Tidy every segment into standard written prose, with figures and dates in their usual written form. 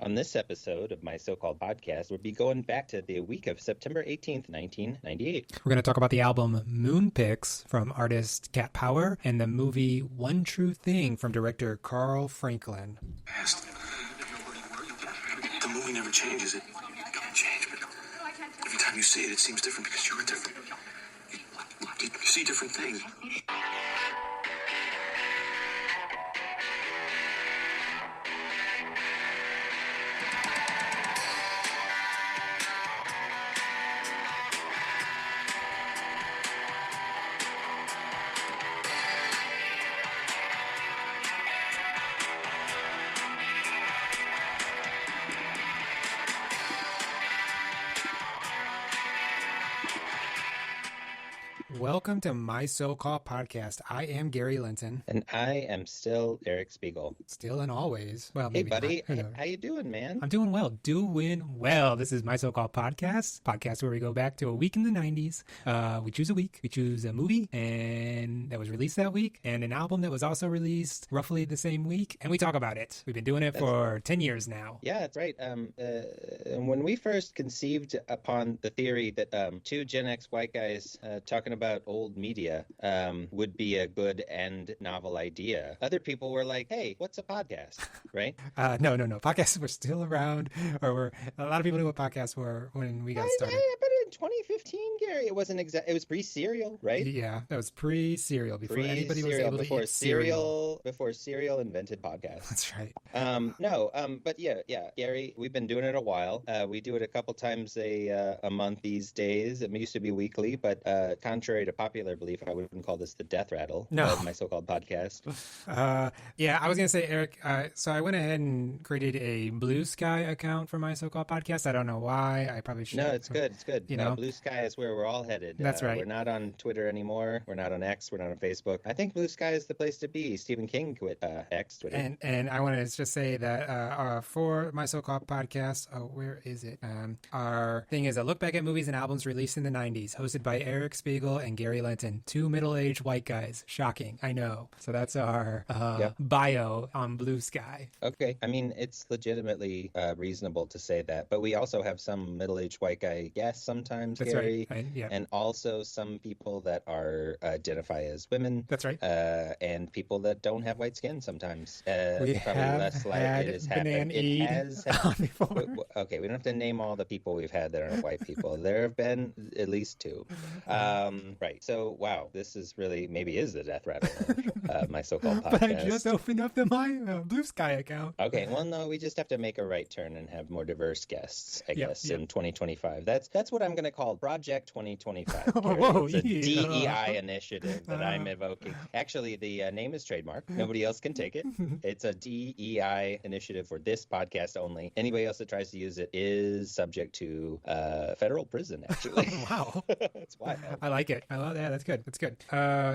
On this episode of my so-called podcast, we'll be going back to the week of September 18th, 1998. We're going to talk about the album Moonpix from artist Cat Power and the movie One True Thing from director Carl Franklin. Past. The movie never changes. It don't change, but every time you see it, it seems different because you're different. You see different things. Welcome to My So-Called Podcast. I am Gary Linton. And I am still Eric Spiegel. Still and always. Well, Hey, maybe buddy. not. How you doing, man? I'm doing well. This is My So-Called Podcast where we go back to a week in the 90s. We choose a week. We choose a movie and that was released that week and an album that was also released roughly the same week. And we talk about it. We've been doing it for 10 years now. Yeah, that's right. When we first conceived upon the theory that two Gen X white guys talking about old media would be a good and novel idea, other people were like, hey, what's a podcast, right? No. Podcasts were still around, or a lot of people knew what podcasts were when we got started. But in 2015, Gary, it wasn't it was pre-Serial, right? Yeah, that was pre-Serial, before anybody was able to eat cereal. Before Serial invented podcasts. That's right. But yeah, Gary, we've been doing it a while. We do it a couple times a month these days. It used to be weekly, but contrary to popular belief, I wouldn't call this the death rattle of my so-called podcast. Yeah, I was gonna say, Eric. So I went ahead and created a Blue Sky account for My So-Called Podcast. I don't know why. I probably should. No, it's good. It's good. You know, Blue Sky is where we're all headed. That's right. We're not on Twitter anymore. We're not on X. We're not on Facebook. I think Blue Sky is the place to be. Stephen King quit X, Twitter. And I want to just say that for My So-Called Podcast, where is it? Our thing is a look back at movies and albums released in the 90s, hosted by Eric Spiegel and Gary Linton, two middle-aged white guys. Shocking, I know. So that's our bio on Blue Sky. Okay. I mean, it's legitimately reasonable to say that, but we also have some middle-aged white guy guests sometimes, That's Gary, right. And also some people that identify as women. That's right. And people that don't have white skin sometimes. We probably have less like had it has Banan happened. It Eid has on before. Okay, we don't have to name all the people we've had that aren't white people. There have been at least two. Right. So, wow, this is really maybe is the death rattle of my so-called podcast. But I just opened up my Blue Sky account. Okay, well, no, we just have to make a right turn and have more diverse guests, I guess, Yep. in 2025. That's what I'm going to call Project 2025. Whoa, it's a DEI initiative that I'm evoking. Actually, the name is trademark. Nobody else can take it. It's a DEI initiative for this podcast only. Anybody else that tries to use it is subject to federal prison, actually. Wow. That's wild. I like it. I love that. That's good. That's good.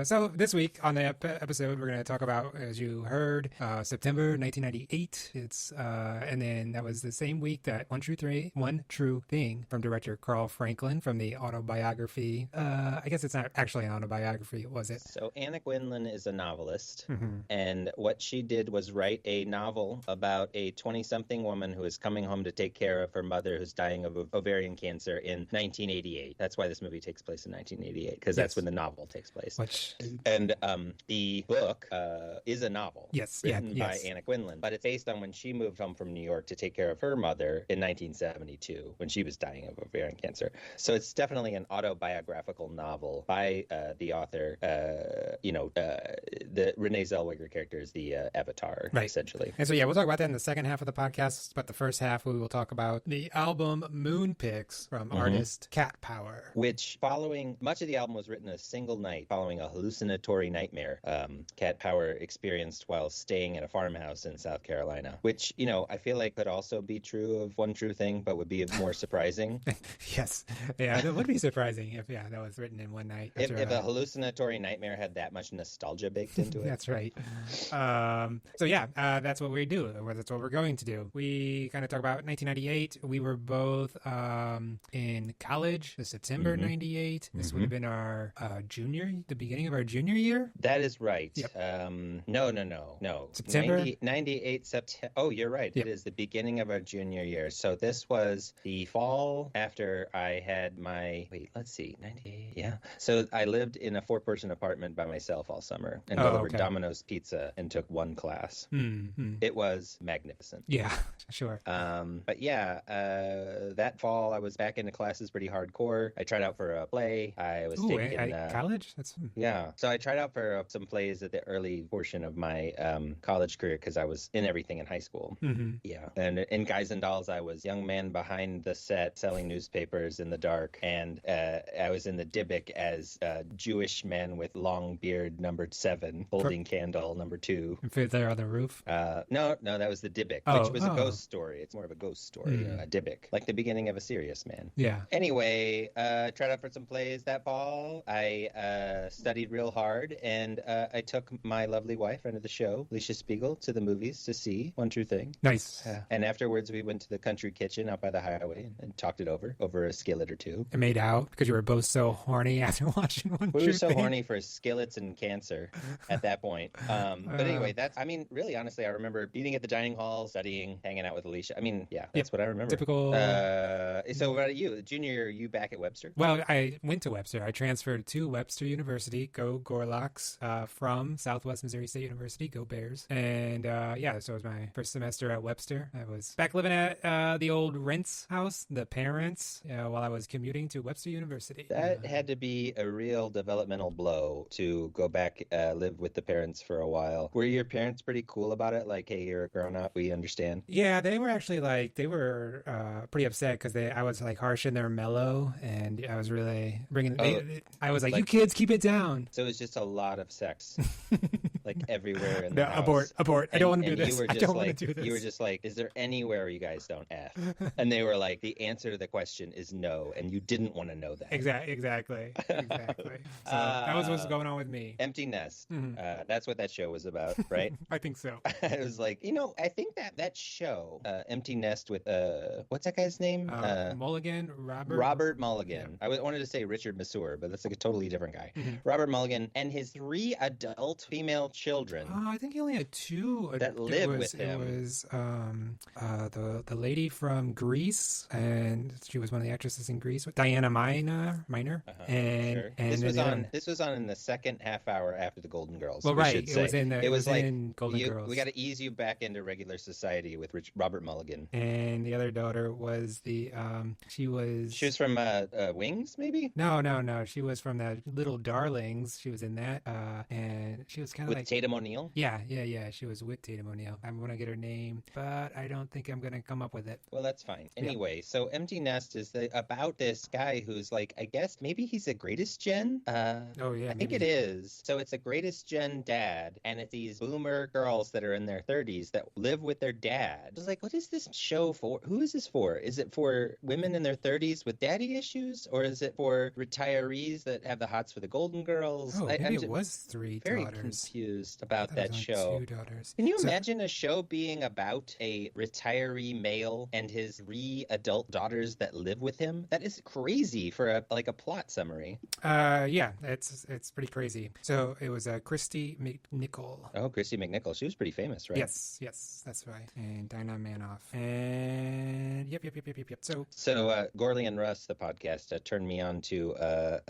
So this week on the episode, we're going to talk about, as you heard, September 1998. And then that was the same week that One True Thing from director Carl Franklin from the autobiography. I guess it's not actually an autobiography, was it? So Anna Quindlen is a novelist, and what she did was write a novel about a 20-something woman who is coming home to take care of her mother who's dying of ovarian cancer in 1988. That's why this movie takes place in 1988, because that's when the novel takes place. And the book is a novel written by Anna Quindlen, but it's based on when she moved home from New York to take care of her mother in 1972 when she was dying of ovarian cancer. So it's definitely an autobiographical novel by the author. The Renee Zellweger character is the avatar, essentially. And so, we'll talk about that in the second half of the podcast, but the first half we will talk about the album Moonpix from artist Cat Power. Which, following, much of the album was written a single night following a hallucinatory nightmare Cat Power experienced while staying in a farmhouse in South Carolina, which, I feel like could also be true of One True Thing, but would be more surprising. Yes. Yeah, that would be surprising if that was written in one night. If a hallucinatory nightmare had that much nostalgia baked into it. That's right. That's what we do. Or that's what we're going to do. We kind of talk about 1998. We were both in college. September 98. This would have been our the beginning of our junior year. That is right. Yep. No. September 98 September. Oh, you're right. Yep. It is the beginning of our junior year. So this was the fall after I had my 98. Yeah. So I lived in a 4-person apartment by myself all summer and delivered Domino's pizza and took one class. Mm-hmm. It was magnificent. Yeah, sure. But yeah, that fall I was back into classes pretty hardcore. I tried out for a play. I was taking college. Yeah. So I tried out for some plays at the early portion of my college career because I was in everything in high school. Mm-hmm. Yeah. And in Guys and Dolls, I was young man behind the set selling newspapers in the dark, and I was in the Dybbuk as Jewish man with long beard, numbered 7, holding candle, number 2. Fiddler on the Roof. No, that was the Dybbuk, which was a ghost story. It's more of a ghost story, a Dybbuk, like the beginning of A Serious Man. Yeah. Anyway, tried out for some plays that fall. I studied real hard, and I took my lovely wife, friend of the show, Alicia Spiegel, to the movies to see One True Thing. Nice. And afterwards, we went to the country kitchen out by the highway and talked it over a skillet or two. It made out because you were both so horny after watching One True Thing. We were so horny for skillets and cancer at that point. But anyway, really honestly, I remember eating at the dining hall, studying, hanging out with Alicia. That's what I remember. Typical. So what about you? Junior year, you back at Webster? Well, I went to Webster. I transferred to Webster University, go Gorlocks, from Southwest Missouri State University, go Bears. And so it was my first semester at Webster. I was back living at the old Rents house, the parents, while I was commuting to Webster University. That had to be a real developmental blow to go back, live with the parents for a while. Were your parents pretty cool about it? Like, hey, you're a grown up, we understand? Yeah, they were actually pretty upset because I was like harsh and they're mellow, and I was really I was like, you kids, keep it down. So it was just a lot of sex, like everywhere in the house. Abort. I don't want to do this. I don't want to do this. You were just like, is there anywhere you guys don't F? And they were like, the answer to the question is no, and you didn't want to know that. Exactly. So that was what's going on with me. Empty Nest. Mm-hmm. That's what that show was about, right? I think so. It was like, I think that show, Empty Nest with, what's that guy's name? Mulligan, Robert Mulligan. Yeah. I wanted to say Richard Masur, but that's like a totally different guy. Mm-hmm. Robert Mulligan and his 3 adult female children. I think he only had 2 that lived with him. It was the lady from Grease, and she was one of the actresses in Grease, Diana Minor. And this was on in the second half hour after the Golden Girls. Well, right. It was in Golden Girls. We got to ease you back into regular society with Robert Mulligan. And the other daughter was she was from Wings, maybe? No. She was from the Little Darlings. She was in that, and she was kind of with Tatum O'Neal. Yeah. She was with Tatum O'Neal. I'm gonna get her name, but I don't think I'm gonna come up with it. Well, that's fine. Anyway, so Empty Nest is about this guy who's like, I guess maybe he's a greatest gen. I think it is. So it's a greatest gen dad, and it's these boomer girls that are in their 30s that live with their dad. I was like, what is this show for? Who is this for? Is it for women in their 30s with daddy issues, or is it for retirees that have the hots for the Golden Girls? Maybe it was 3 very daughters. Confused about that show. 2 daughters. Can you imagine a show being about a retiree male and his 3 adult daughters that live with him? That is crazy for a plot summary. Yeah, it's pretty crazy. So it was Kristy McNichol. Oh, Kristy McNichol. She was pretty famous, right? Yes, that's right. And Dinah Manoff. And yep. So Gorley and Russ, the podcast, turned me on to a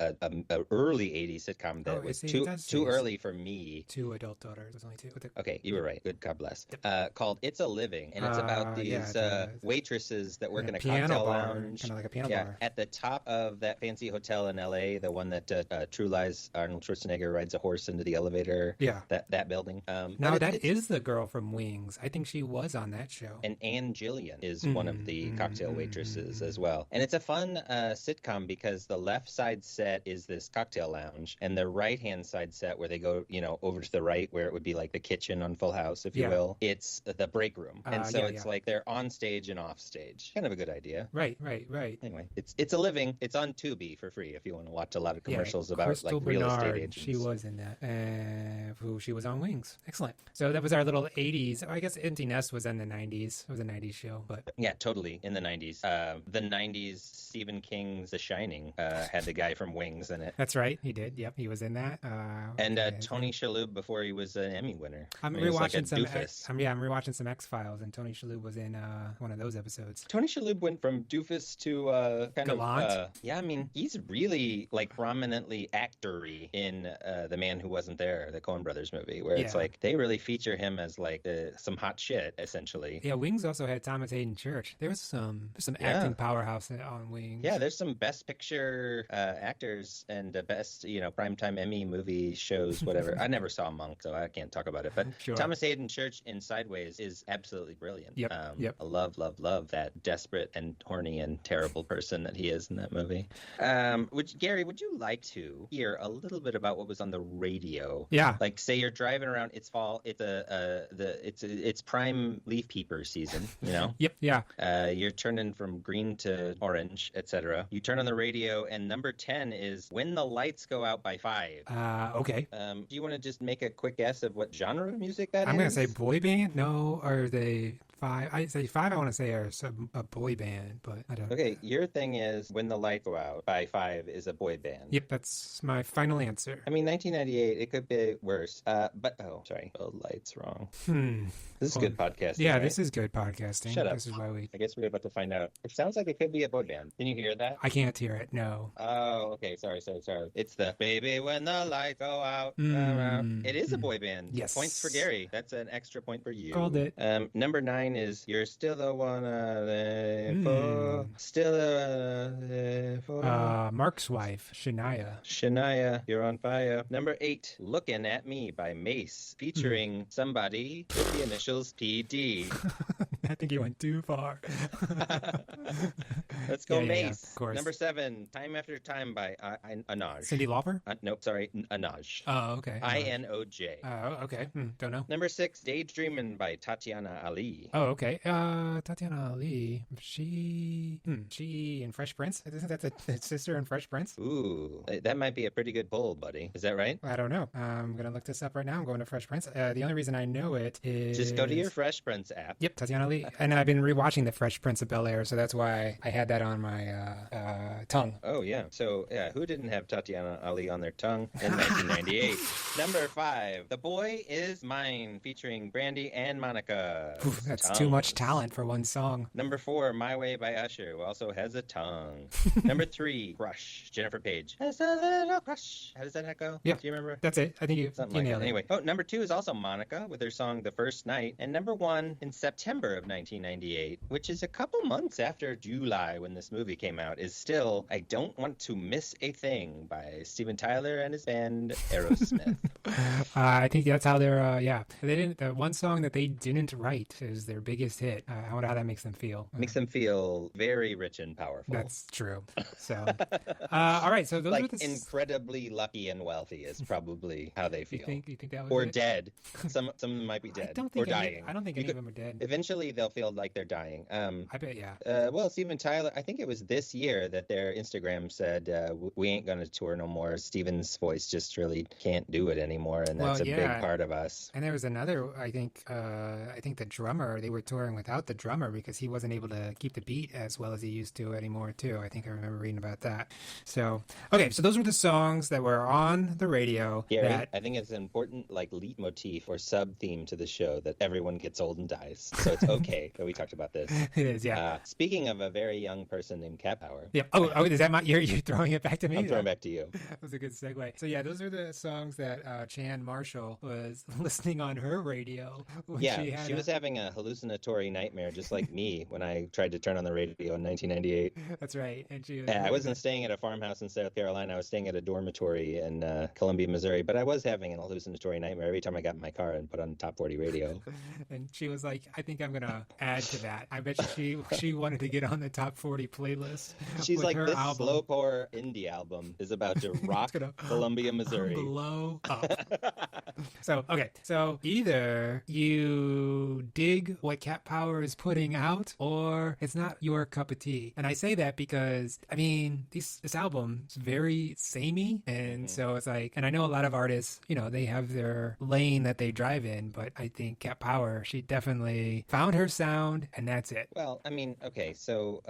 early 80s sitcom that was too early for me. 2 adult daughters. It was only 2. Okay, you were right. Good, God bless. Called It's a Living, and it's about these waitresses that work in a cocktail lounge. Kind of like a piano bar. At the top of that fancy hotel in L.A., the one that True Lies Arnold Schwarzenegger rides a horse into the elevator. Yeah. That building. That is the girl from Wings. I think she was on that show. And Anne Gillian is one of the cocktail waitresses as well. And it's a fun sitcom because the left side set is this cocktail lounge, and the right-hand side set where they go, over to the right where it would be like the kitchen on Full House, if you will, it's the break room. And so it's like they're on stage and off stage. Kind of a good idea. Right. Anyway, it's a living. It's on Tubi for free if you want to watch a lot of commercials about Crystal like real Bernard, estate agents. she was in that. She was on Wings. Excellent. So that was our little 80s. I guess Empty Nest was in the 90s. It was a 90s show, but yeah, totally in the 90s. The 90s Stephen King's The Shining had the guy from Wings in it. That's right. He did. Yep, he was in that. And Tony Shalhoub before he was an Emmy winner. I'm rewatching I'm rewatching some X-Files, and Tony Shalhoub was in one of those episodes. Tony Shalhoub went from doofus to kind Gallant. of yeah. I mean, he's really like prominently actory in The Man Who Wasn't There, the Coen Brothers movie, where it's like they really feature him as like some hot shit essentially. Yeah, Wings also had Thomas Hayden Church. There was some acting powerhouse on Wings. Yeah, there's some Best Picture actors and best primetime Emmy movie shows, whatever. I never saw Monk, so I can't talk about it. But sure. Thomas Hayden Church in Sideways is absolutely brilliant. Yep. I love that desperate and horny and terrible person that he is in that movie. Gary, would you like to hear a little bit about what was on the radio? Yeah. Like, say you're driving around. It's fall. It's prime leaf peeper season. Yep. Yeah. You're turning from green to orange, etc. You turn on the radio, and number 10 is When the Lights Go Out by 5. Okay. Do you want to just make a quick guess of what genre of music that is? I'm going to say boy band. No, are they 5? I say 5. I want to say are a boy band, but I don't. Okay, your thing is When the Lights Go Out by 5 is a boy band. Yep, that's my final answer. I mean, 1998, it could be worse. Spelled lights wrong. This is good podcasting. Yeah, right? This is good podcasting. Shut up. This is why I guess we're about to find out. It sounds like it could be a boy band. Can you hear that? I can't hear it. No. Oh, okay. Sorry. It's the Baby When the Lights Go Out. It is a boy band. Yes. Points for Gary. That's an extra point for you. Called it. Number 9 is You're Still the One I Live For. Still the one I live for. Mark's wife, Shania. Shania, You're on Fire. Number 8, Looking at Me by Mace, featuring somebody with the initials PD. I think you went too far. Let's go, Yeah, Mace. of course. Number 7, Time After Time by Anaj. Cyndi Lauper? Nope, sorry, Anaj. Oh, okay. INOJ. Oh, okay. Don't know. Number 6, Daydreamin' by Tatiana Ali. Oh, okay. Tatiana Ali. She in Fresh Prince? Isn't that the sister in Fresh Prince? Ooh, that might be a pretty good pull, buddy. Is that right? I don't know. I'm gonna look this up right now. I'm going to Fresh Prince. The only reason I know it is Just go to your Fresh Prince app. Yep, Tatiana Ali. And I've been rewatching the Fresh Prince of Bel-Air, so that's why I had that on my tongue. Oh, yeah. So, yeah, who didn't have Tatiana Ali on their tongue in 1998? Number 5, The Boy Is Mine, featuring Brandy and Monica. Oof, that's too much talent for one song. Number 4, My Way by Usher, who also has a tongue. Number 3, Crush, Jennifer Page. Just a little crush. How does that go? Yeah. Do you remember? That's it. I think you Something nailed like that. it. Anyway, number 2 is also Monica with her song The First Night. And number 1 in September of 1998, which is a couple months after July when this movie came out, is still I Don't Want to Miss a Thing by Steven Tyler and his band Aerosmith. I think that's how they're, They didn't, the one song that they didn't write is their biggest hit. I wonder how that makes them feel. Makes them feel very rich and powerful. That's true. So, all right. So those like are the incredibly lucky and wealthy is probably how they feel. You think that was or it? dead. Some of them might be dead. I don't think or dying. I don't think any of them are dead. Eventually, they'll feel like they're dying. I bet, yeah. Well, Steven Tyler, I think it was this year that their Instagram said, we ain't going to tour no more. Steven's voice just really can't do it anymore, and that's a big part of us. And there was another, I think the drummer, they were touring without the drummer because he wasn't able to keep the beat as well as he used to anymore, too. I think I remember reading about that. So, okay, so those were the songs that were on the radio. Gary, I think it's an important, leitmotif or sub-theme to the show that everyone gets old and dies. So it's okay that we talked about this. It is, yeah. Speaking of a very young person named Cat Power. Yeah. Oh, is that you're throwing it back to me? I'm throwing it back to you. That was a good segue. So yeah, those are the songs that Chan Marshall was listening on her radio. She was having a hallucinatory nightmare just like me when I tried to turn on the radio in 1998. That's right. And I wasn't staying at a farmhouse in South Carolina. I was staying at a dormitory in Columbia, Missouri. But I was having an hallucinatory nightmare every time I got in my car and put on Top 40 radio. And she was like, I think I'm going to add to that. I bet she wanted to get on the top 40 playlist. She's with like, her this album. slowcore indie album is about to rock Columbia, Missouri. Blow up. So either you dig what Cat Power is putting out, or it's not your cup of tea. And I say that because, I mean, this album is very samey, and so it's like, and I know a lot of artists, you know, they have their lane that they drive in, but I think Cat Power, she definitely found her sound, and that's it. Well, I mean, okay, so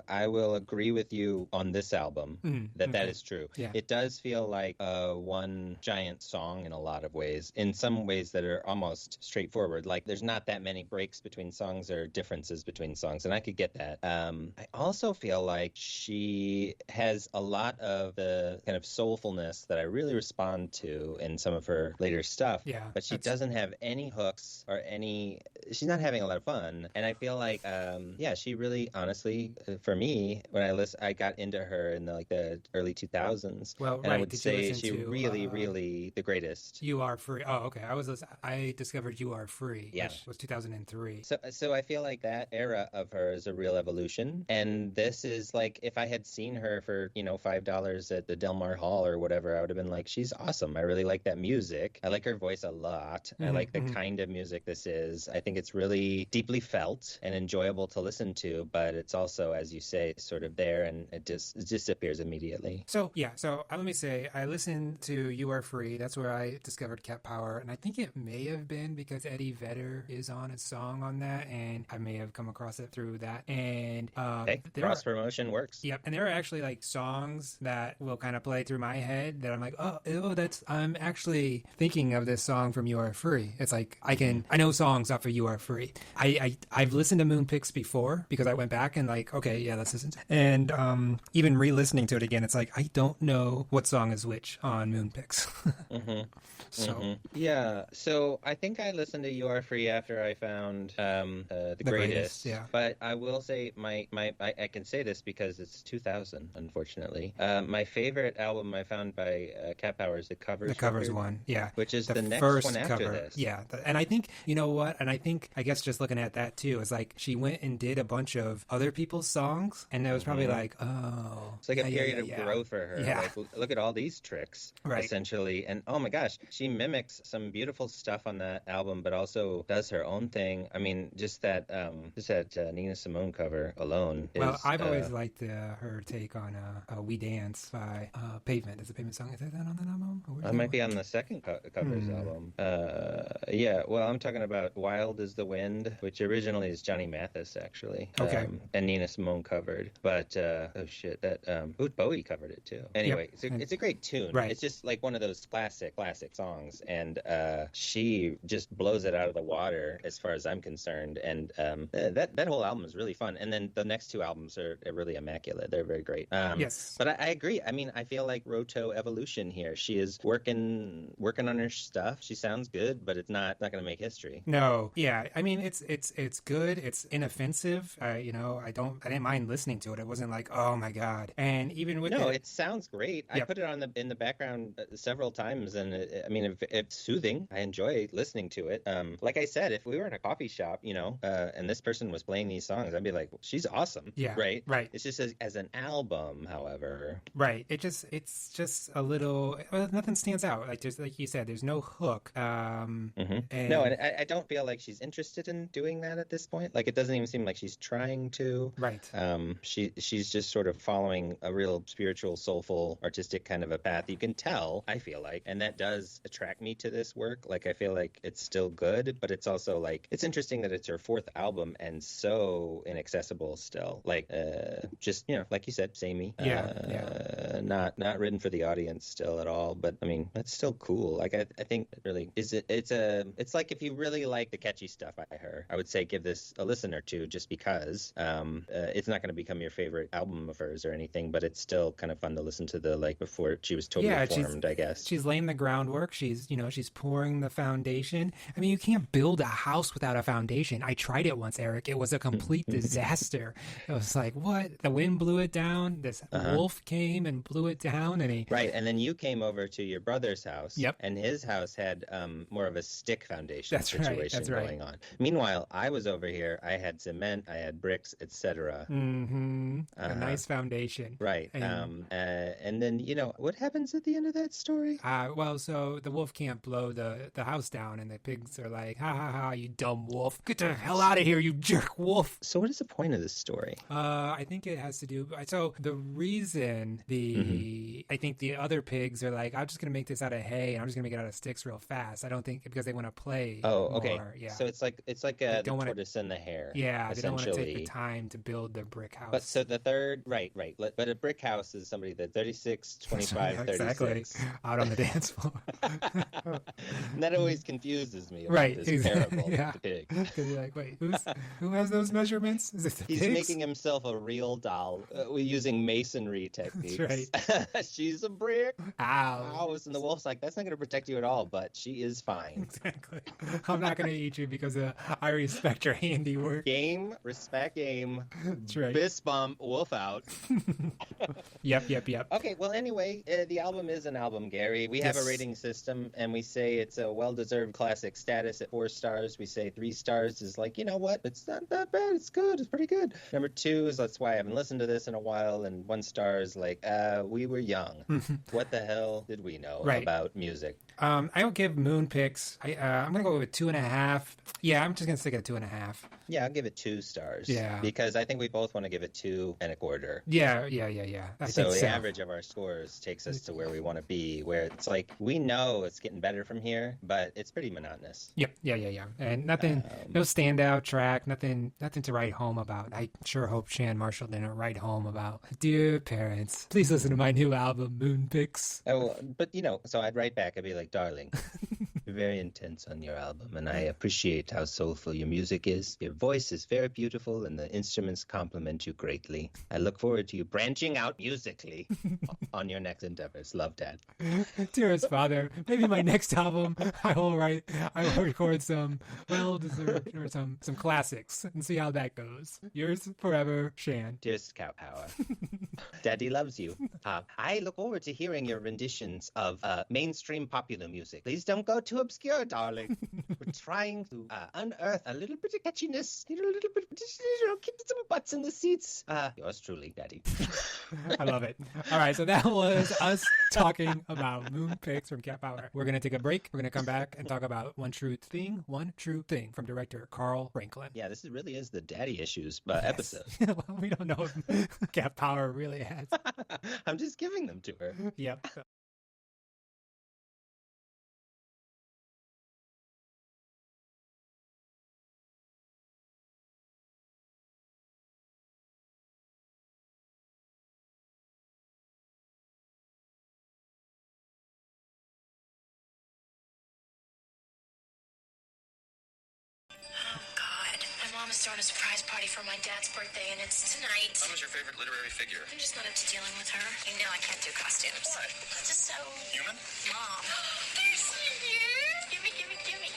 I will agree with you on this album that is true. Yeah. It does feel like one giant song in a lot of ways, in some ways that are almost straightforward. Like, there's not that many breaks between songs or differences between songs, and I could get that. I also feel like she has a lot of the kind of soulfulness that I really respond to in some of her later stuff. Yeah, but she doesn't have any hooks or any. She's not having a lot of fun, and I feel like, she really, honestly, for me, when I got into her in the early 2000s. Well, and I would say she really the greatest. You Are Free. Oh, okay. I discovered You Are Free, yeah. which was 2003. So I feel like that era of her is a real evolution, and this is like, if I had seen her for $5 at the Del Mar Hall or whatever, I would have been like, she's awesome. I really like that music. I like her voice a lot. I like the kind of music this is. I think it's really deeply felt and enjoyable to listen to, but it's also, as you say, sort of there, and it just disappears immediately. So let me say, I listened to You Are Free. That's where I discovered Cat Power, and I think it may have been because Eddie Vedder is on a song on that, and I may have come across it through that. And cross promotion works. Yep, and there are actually like songs that will kind of play through my head that I'm like, I'm actually thinking of this song from You Are Free. It's like I know songs off of You Are Free. I've listened to Moonpix before because I went back and like, okay, yeah, let's listen. And even re-listening to it again, it's like I don't know what song is which on Moonpix. Yeah, so I think I listened to You Are Free after I found the Greatest. Yeah, but I will say I can say this because it's 2000, unfortunately. My favorite album I found by Cat Power is the Covers one, yeah, which is the next first one after cover. this. Yeah, and I think, you know what, and I guess just looking at that too, is like she went and did a bunch of other people's songs, and it was probably like, oh, it's like a period of growth for her. Yeah. Like, look at all these tricks, essentially, and oh my gosh, she mimics some beautiful stuff on that album, but also does her own thing. I mean, just that Nina Simone cover alone. Well, I've always liked her take on "We Dance" by Pavement. Is the Pavement song? Is that on that album? It might be on the second covers album. Yeah. Well, I'm talking about "Wild Is the Wind," which originally is Johnny Mathis, actually. Okay. And Nina Simone covered, but Bowie covered it too. Anyway, it's a great tune. Right. It's just like one of those classic songs, and she just blows it out of the water as far as I'm concerned. And that whole album is really fun. And then the next two albums are really immaculate. They're very great. Yes. But I agree. I mean, I feel like Roto evolution here. She is working on her stuff. She sounds good, but it's not going to make history. No. Yeah. I mean, it's good. It's inoffensive. I didn't mind listening to it. It wasn't like, oh my God. And even with it sounds great. Yep. I put it in the background several times, and it's soothing. I enjoy listening to it. Like I said, if we were in a coffee shop, and this person was playing these songs, I'd be like, well, she's awesome. Yeah. Right. It's just as an album, however. Right. It's just a little. Well, nothing stands out. Like you said, there's no hook. And I don't feel like she's interested in doing that at this point. Like, it doesn't even seem like she's trying to. Right. She's just sort of following a real spiritual, soulful, artistic kind of a path. You can tell, I feel like, and that does attract me to this work. Like, I feel like it's still good, but it's also like, it's interesting that it's her fourth album and so inaccessible still. Like, just, like you said, samey. Not written for the audience still at all, but I mean, that's still cool. Like, I think it really is. It's like, if you really like the catchy stuff by her, I would say give this a listen or two, just because it's not going to become your favorite album of hers or anything, but it's still kind of fun to listen to before she was totally formed, I guess. She's laying the groundwork. She's pouring the foundation. I mean, you can't build a house without a foundation. I tried it once, Eric. It was a complete disaster. It was like, what? The wind blew it down. This wolf came and blew it down, and and then you came over to your brother's house. Yep. And his house had more of a stick foundation situation going on. Meanwhile, while I was over here, I had cement, I had bricks, etc. A nice foundation. Right. And then, what happens at the end of that story? Well, so the wolf can't blow the house down, and the pigs are like, ha ha ha, you dumb wolf. Get the hell out of here, you jerk wolf. So what is the point of this story? I think it has to do, so the reason I think the other pigs are like, I'm just going to make this out of hay, and I'm just going to make it out of sticks real fast. I don't think, because they want to play okay. more. Yeah. So it's like the tortoise and the hare. Yeah, they don't want to take the time to build their brick house. But so the third, right. But a brick house is somebody that 36, 25, 36. Exactly. Out on the dance floor. And that always confuses me about right, this parable of the pig. Because you're like, wait, who has those measurements? Is it the He's pigs? making himself a real doll using masonry techniques. That's right. She's a brick house. And the wolf's like, that's not going to protect you at all, but she is fine. Exactly. I'm not going to eat you because I respect your handiwork. Game, respect game. That's right. Fist bump, wolf out. Yep. Okay, well, anyway, the album is an album, Gary. We have a rating system, and we say it's a well-deserved classic status at 4 stars. We say 3 stars is like, you know what? It's not that bad. It's good. It's pretty good. Number 2 is that's why I haven't listened to this in a while, and 1 star is like, we were young. What the hell did we know about music? I don't give Moon picks. I'm going to go with 2.5. Yeah, I'm just going to stick at 2.5. Yeah, I'll give it 2 stars. Yeah. Because I think we both want to give it 2.25. Yeah. So the average of our scores takes us to where we want to be, where it's like, we know it's getting better from here, but it's pretty monotonous. Yep. Yeah. And nothing, no standout track, nothing to write home about. I sure hope Shan Marshall didn't write home about, dear parents, please listen to my new album, Moon Picks. Oh, but so I'd write back, I'd be like, darling, you're very intense on your album, and I appreciate how soulful your music is. Your voice is very beautiful, and the instruments complement you greatly. I look forward to you branching out musically on your next endeavors. Love, Dad. Dearest father, maybe my next album I will record some well-deserved or some classics and see how that goes. Yours forever, Shan. Dearest Cow Power, Daddy loves you. I look forward to hearing your renditions of mainstream popular music. Please don't go too obscure, darling. We're trying to unearth a little bit of catchiness, a little bit, keep some butts in the seats. Yours truly, Daddy. I love it. All right, so that was us talking about Moon Picks from Cat Power. We're going to take a break. We're going to come back and talk about One True Thing from director Carl Franklin. Yeah, this really is the daddy issues episode. Well, we don't know if Cat Power really has. I'm just giving them to her. Yep. Mama's throwing a surprise party for my dad's birthday, and it's tonight. Mama's your favorite literary figure. I'm just not up to dealing with her. You know I can't do costumes. Why? That's just so... Human? Mom. There's gimme.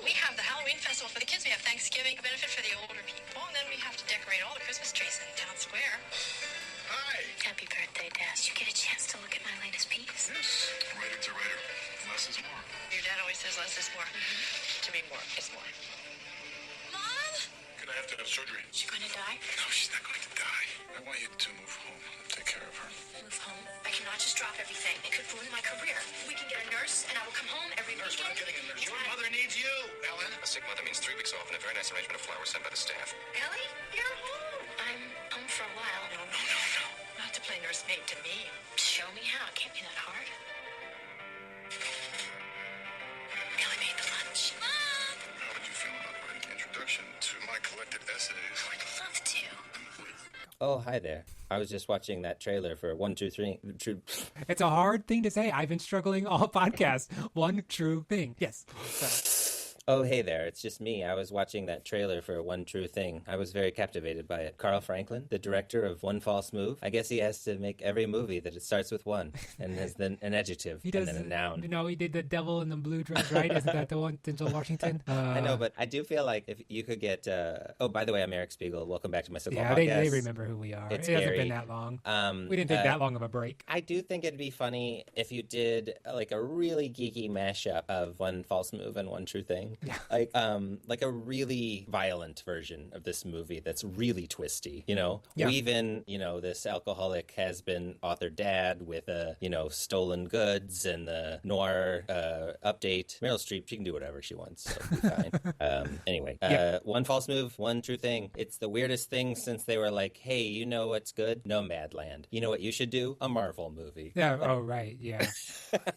We have the Halloween festival for the kids. We have Thanksgiving, a benefit for the older people, and then we have to decorate all the Christmas trees in town square. Hi. Happy birthday, Dad. Did you get a chance to look at my latest piece? Yes. Writer to writer. Less is more. Your dad always says less is more. To me, more is more. Mom? Gonna have to have surgery. Is she going to die? No, she's not going to die. I want you to move home. Take care of her. Move home? I cannot just drop everything. It could ruin my career. We can get a nurse, and I will come home every Nurse, we're not weekend. getting a nurse. Your mother needs you, Ellen. A sick mother means 3 weeks off and a very nice arrangement of flowers sent by the staff. Ellie, you're home. I'm home for a while. No. Not to play nursemaid to me. Show me how. It can't be that hard. Ellie made the lunch. Mom! How did you feel about writing the introduction to my collected essays? I'd love to. Oh, hi there. I was just watching that trailer for 1, 2, 3. It's a hard thing to say. I've been struggling all podcast. One true thing. Yes. Oh, hey there. It's just me. I was watching that trailer for One True Thing. I was very captivated by it. Carl Franklin, the director of One False Move. I guess he has to make every movie that it starts with one and has then an adjective He does, and then a noun. You know, he did The Devil in the Blue Dress, right? Isn't that the one, Denzel Washington? I know, but I do feel like if you could get... oh, by the way, I'm Eric Spiegel. Welcome back to my so-called podcast. They remember who we are. It's it hasn't Gary. been that long. We didn't take that long of a break. I do think it'd be funny if you did like a really geeky mashup of One False Move and One True Thing. thing. Like a really violent version of this movie that's really twisty, you know? Yeah. Weave in, you know, this alcoholic has been author dad with, you know, stolen goods and the noir update. Meryl Streep, she can do whatever she wants. So it'll be fine. Anyway, one false move, one true thing. It's the weirdest thing since they were like, hey, you know what's good? Nomadland. You know what you should do? A Marvel movie. Yeah. Oh, right. Yeah.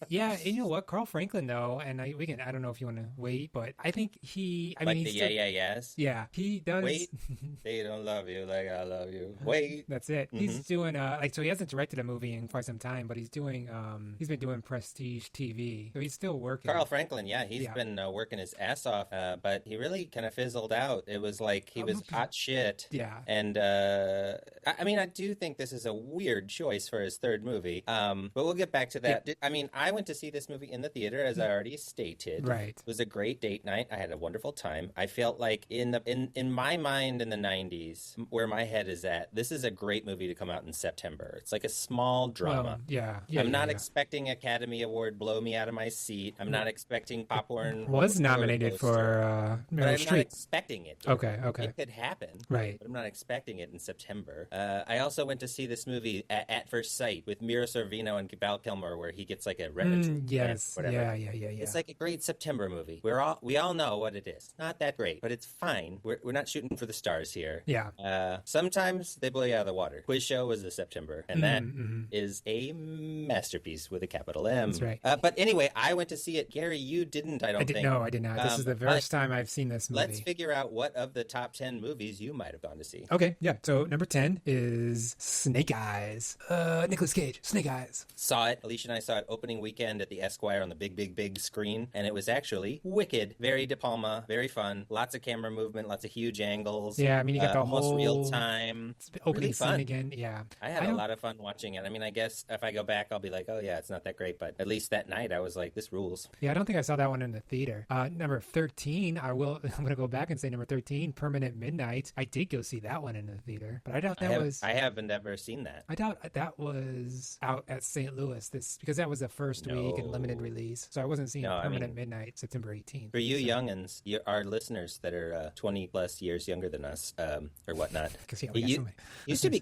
Yeah. And you know what? Carl Franklin, though, and I don't know if you want to wait, but I think he's yes. Yeah. He does. Wait. They don't love you like I love you. Wait. That's it. Mm-hmm. He's doing, so he hasn't directed a movie in quite some time, but he's been doing prestige TV. So he's still working. Carl Franklin, he's been working his ass off, but he really kind of fizzled out. It was like he was hot shit. Yeah. And I mean, I do think this is a weird choice for his third movie. But we'll get back to that. Yeah. I went to see this movie in the theater, as I already stated. Right. It was a great date night. I had a wonderful time. I felt like in my mind in the 90s, where my head is at, this is a great movie to come out in September. It's like a small drama. I'm not expecting Academy Award blow me out of my seat. I'm not expecting popcorn. Was nominated for Meryl but I'm Streep. Not expecting it. Okay. It could happen. Right. But I'm not expecting it in September. I also went to see this movie at First Sight with Mira Sorvino and Val Kilmer, where he gets like a Remington. Yes. Whatever. Yeah. It's like a great September movie. We all know what it is. Not that great, but it's fine. We're not shooting for the stars here. Yeah. Sometimes they blow you out of the water. Quiz Show was the September, and that is a masterpiece with a capital M. That's right. But anyway, I went to see it. Gary, you didn't. I think. No, I did not. This is the first time I've seen this movie. Let's figure out what of the top 10 movies you might have gone to see. Okay, yeah. So number 10 is Snake Eyes. Nicolas Cage, Snake Eyes. Saw it. Alicia and I saw it opening weekend at the Esquire on the big screen, and it was actually wicked. Very De Palma, very fun. Lots of camera movement, lots of huge angles. Yeah, I mean, you got the almost whole real time. opening really scene again. Yeah, I had a lot of fun watching it. I mean, I guess if I go back, I'll be like, oh yeah, it's not that great, but at least that night I was like, this rules. Yeah, I don't think I saw that one in the theater. Number 13, I'm going to go back and say number 13, Permanent Midnight. I did go see that one in the theater, but I doubt I haven't ever seen that. I doubt that was out at St. Louis because that was the first week and limited release. So I wasn't seeing Permanent Midnight September 18th. For you youngins, our listeners that are 20 plus years younger than us, or whatnot, it used to be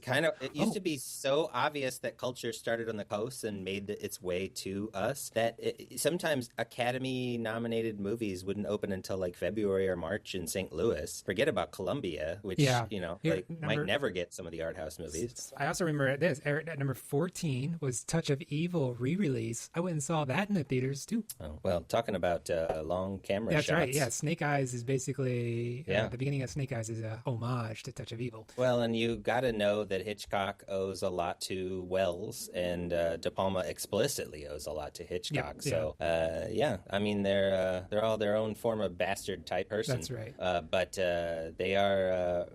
to be so obvious that culture started on the coast and made its way to us that sometimes Academy nominated movies wouldn't open until like February or March in St. Louis. Forget about Columbia, which might never get some of the art house movies. I also remember this. At number 14 was Touch of Evil re-release. I went and saw that in the theaters too. Oh, well, talking about long camera shots. That's right. Yeah, Snake Eyes is basically the beginning of Snake Eyes is a homage to Touch of Evil. Well, and you got to know that Hitchcock owes a lot to Wells, and De Palma explicitly owes a lot to Hitchcock. So, I mean, they're all their own form of bastard type person. That's right. But they are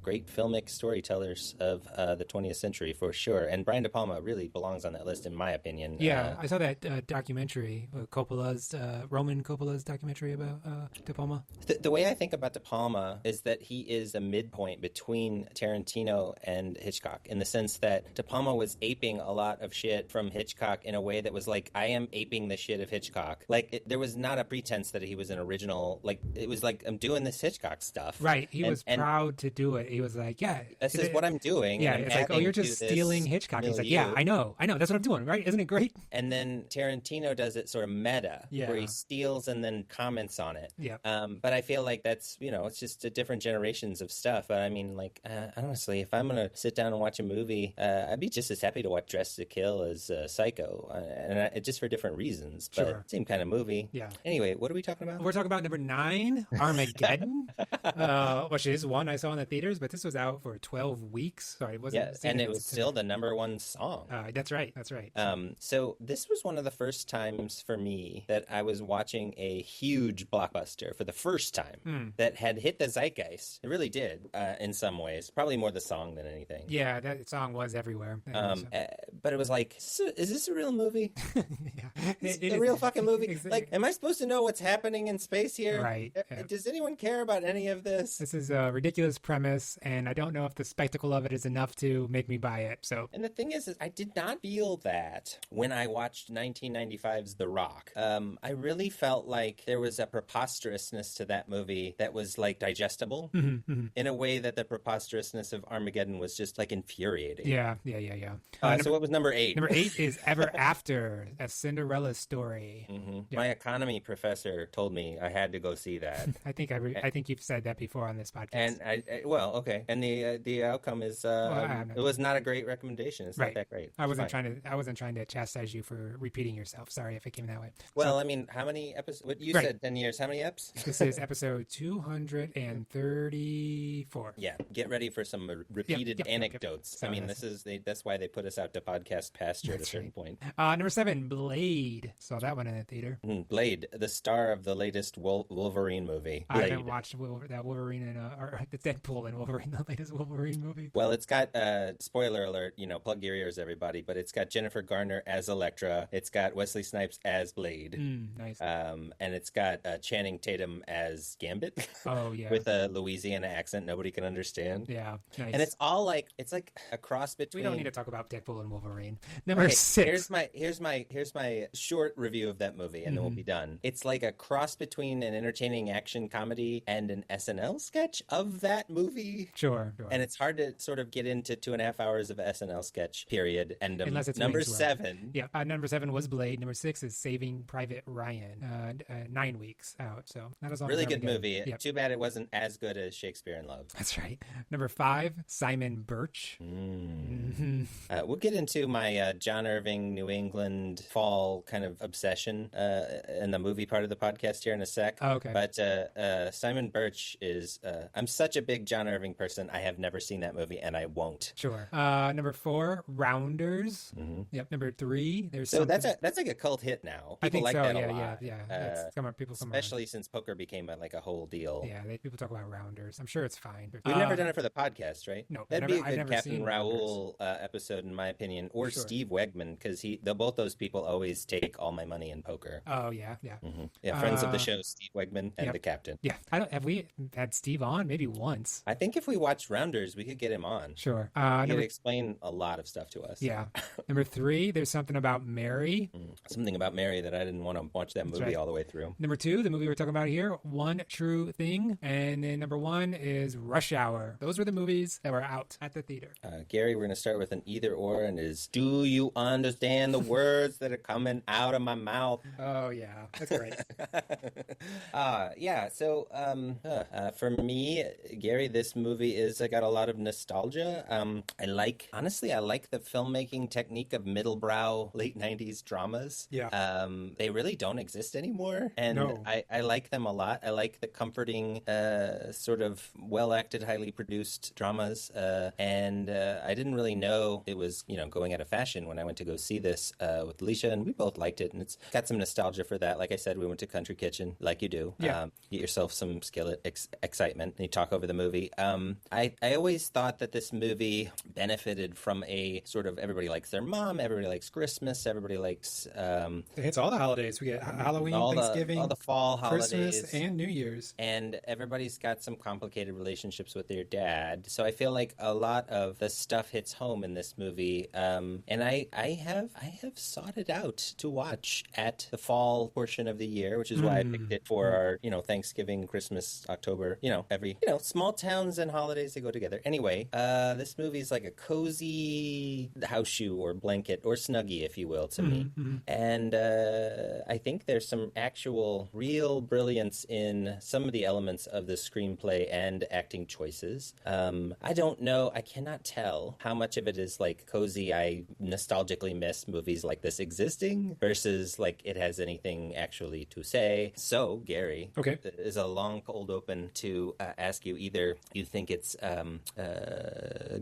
great filmic storytellers of the 20th century for sure. And Brian De Palma really belongs on that list, in my opinion. Yeah, I saw that documentary, Roman Coppola's documentary about De Palma. The way I think about De Palma is that he is a midpoint between Tarantino and Hitchcock, in the sense that De Palma was aping a lot of shit from Hitchcock in a way that was like, I am aping the shit of Hitchcock. Like, there was not a pretense that he was an original. Like, it was like, I'm doing this Hitchcock stuff. Right. He was proud to do it. He was like, this is what I'm doing. Yeah, it's like, oh, you're just stealing Hitchcock. He's like, yeah, I know, that's what I'm doing, right? Isn't it great? And then Tarantino does it sort of meta, where he steals and then comments on it. Yeah. But I feel like that's, it's just different generations of stuff. But I mean, like, honestly, if I'm going to sit down and watch a movie, I'd be just as happy to watch Dressed to Kill as Psycho, and just for different reasons. But sure. Same kind of movie. Yeah. Anyway, what are we talking about? We're talking about number 9, Armageddon, which is one I saw in the theaters, but this was out for 12 weeks. Sorry, it wasn't. Yeah, and it was still the number one song. That's right. So this was one of the first times for me that I was watching a huge blockbuster for the first time that had hit the zeitgeist. It really did, in some ways. Probably more the song than anything. Yeah, that song was everywhere. But it was like, is this a real movie? Yeah. Is it a real fucking movie? Exactly. Like, am I supposed to know what's happening in space here? Right. Does anyone care about any of this? This is a ridiculous premise, and I don't know if the spectacle of it is enough to make me buy it. So, and the thing is I did not feel that when I watched 1995's The Rock. I really felt like there was a preposterousness to that movie that was like digestible in a way that the preposterousness of Armageddon was just like infuriating. Yeah. So what was number 8? Number 8 is Ever After, A Cinderella Story. Yeah. My economy professor told me I had to go see that. I think you've said that before on this podcast. And okay. And the outcome is it was not a great recommendation. It's not that great. I wasn't trying to chastise you for repeating yourself. Sorry if it came that way. Well, I mean, how many episodes? What you said 10 years. How many eps? This is episode 234. Yeah, get ready for some repeated anecdotes. I mean, that's why they put us out to podcast pasture at a certain point. Number 7, Blade. Saw that one in the theater. Blade, the star of the latest Wolverine movie. Blade. I haven't watched that Wolverine or the Deadpool and Wolverine, the latest Wolverine movie. Well, it's got spoiler alert. Plug your ears, everybody. But it's got Jennifer Garner as Elektra. It's got Wesley Snipes as Blade. Nice. And it's got Channing Tatum as Gambit. Oh yeah. With a Louisiana accent nobody can understand. Yeah. Nice. And it's all like a cross between. We don't need to talk about Deadpool and Wolverine. Number 6. Here's my short review of that movie, and then we'll be done. It's like a cross between an entertaining action comedy and an SNL sketch of that movie. Sure. And it's hard to sort of get into 2.5 hours of SNL sketch, period. And unless it's number 7. Yeah, number 7 was Blade. Number 6 is Saving Private Ryan. 9 weeks out, so not as long. Really good movie. Yep. Too bad it wasn't as good as Shakespeare in Love. That's right. Number 5, Simon Birch. We'll get into my John Irving, New England fall kind of obsession in the movie part of the podcast here in a sec. Oh, okay. But Simon Birch is... I'm such a big John Irving person. I have never seen that movie, and I won't. Sure. Number 4, Rounders. Yep. Number 3, there's something... that's like a cult hit now. People I think like so. that a lot. Yeah. People especially since poker became a whole deal. Yeah, people talk about Rounders. I'm sure it's fine. We've never done it for the podcast, right? No. That'd be a good Captain Raoul episode, in my opinion, or Steve Wegman, because both those people always take all my money in poker. Oh yeah. Yeah, friends of the show, Steve Wegman and the Captain. Yeah, have we had Steve on? Maybe once. I think if we watched Rounders, we could get him on. Sure. He could explain a lot of stuff to us. Yeah. Number 3, there's something about Mary. Something about Mary that I didn't want to watch that movie all the way through. Number 2, the movie we're talking about here, One True Thing. And then number 1 is Rush Hour. Those were the movies that were out at the theater. Gary, we're going to start with an either or, and do you understand the words that are coming out of my mouth? Oh, yeah. That's great. Yeah. So for me, Gary, this movie I got a lot of nostalgia. I like the filmmaking technique of middle-brow late 90s dramas. Yeah. They really don't exist anymore. And I like them a lot. I like the comforting, sort of well-acted, highly produced dramas. And I didn't really know it was, going out of fashion when I went to go see this with Alicia, and we both liked it. And it's got some nostalgia for that. Like I said, we went to Country Kitchen, like you do. Yeah. Get yourself some skillet excitement, and you talk over the movie. I always thought that this movie benefited from a sort of everybody likes their mom, everybody likes Christmas, everybody likes... it's all the holidays. We get Halloween, Thanksgiving, all the fall holidays. Christmas, and New Year's. And everybody's got some complicated relationships with their dad. So I feel like a lot of the stuff hits home in this movie. And I have sought it out to watch at the fall portion of the year, which is why I picked it for our, Thanksgiving, Christmas, October, every, small towns and holidays, they go together. Anyway, this movie is like a cozy house shoe or blanket or snuggie, if you will, to me. And I think there's some actual real brilliance in some of the elements of the screenplay and acting choices. I don't know, I cannot tell how much of it is like cozy, I nostalgically miss movies like this existing versus like it has anything actually to say. So, Gary, is a long cold open to ask you either you think it's